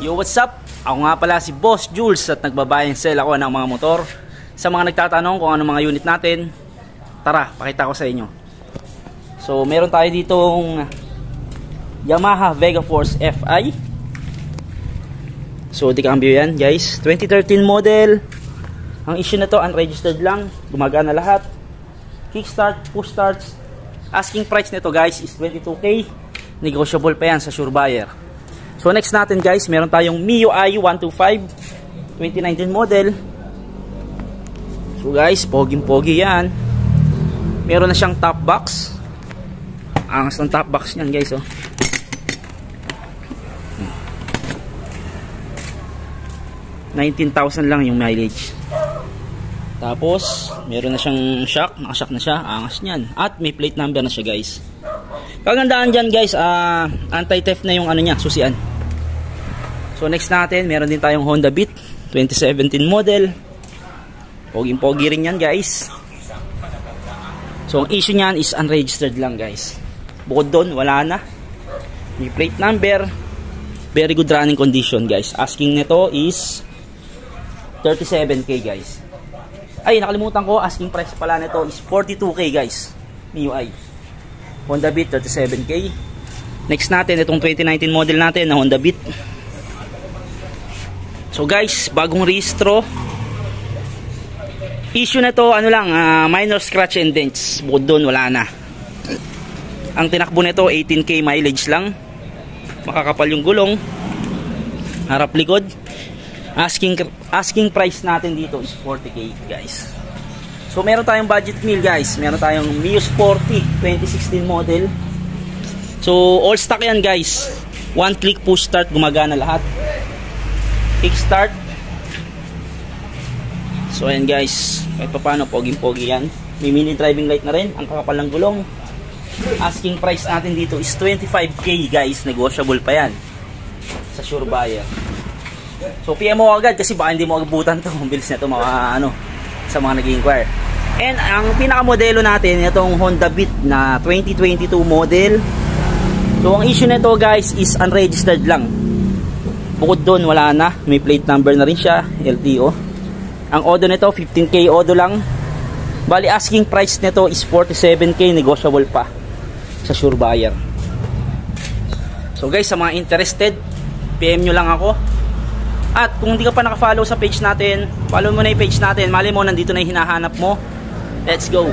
Yo, what's up? Ako nga pala si Boss Jules at nagbabayang sell ako ng mga motor. Sa mga nagtatanong kung ano mga unit natin, tara, pakita ko sa inyo. So, meron tayo ditong Yamaha Vega Force FI. So, di cambio yan, guys. 2013 model. Ang issue na to, unregistered lang. Gumagana lahat. Kickstart, push starts. Asking price nito, guys, is 22K. Negotiable pa yan sa sure buyer. So next natin, guys, meron tayong MIUI 125 2019 model. So guys, poging-pogi yan. Meron na siyang top box. Angas ng top box niyan, guys, oh. $19,000 lang yung mileage. Tapos meron na siyang shock, naka-shock na siya, angas niyan. At may plate number na siya, guys. Kagandaan dyan, guys, anti-theft na yung ano niya, susian. So next natin, meron din tayong Honda Beat 2017 model. Poging-pogi rin yan, guys. So ang issue niyan is unregistered lang, guys. Bukod doon, wala na. May plate number. Very good running condition, guys. Asking nito is 37K, guys. Ay, nakalimutan ko, asking price pala nito is 42K, guys. MIUI Honda Beat 37K. Next natin, itong 2019 model natin na Honda Beat. So guys, bagong rehistro. Issue na to, ano lang, minor scratch and dents. Bukod doon, wala na. Ang tinakbo nito 18K mileage lang. Makakapal yung gulong. Harap likod. Asking price natin dito is 40K, guys. So meron tayong budget meal, guys. Meron tayong Mio Sporty 2016 model. So all stock yan, guys. One click push start, gumagana lahat. Kickstart. So ayan, guys, kahit pa paano, poging-pogi yan. May mini driving light na rin. Ang kakapal ng gulong. Asking price natin dito is 25K, guys. Negotiable pa yan sa sure buyer. So PM mo agad kasi baka hindi mo agabutan to. Bilis na to mga sa mga nag-inquire. And ang pinakamodelo natin, itong Honda Beat na 2022 model. So ang issue nito, guys, is unregistered lang. Bukod doon, wala na. May plate number na rin siya, LTO. Ang odo nito, 15K odo lang. Bali, asking price nito is 47K, negotiable pa sa sure buyer. So guys, sa mga interested, PM nyo lang ako. At kung hindi ka pa nakafollow sa page natin, follow mo na yung page natin. Mali mo, nandito na yung hinahanap mo. Let's go!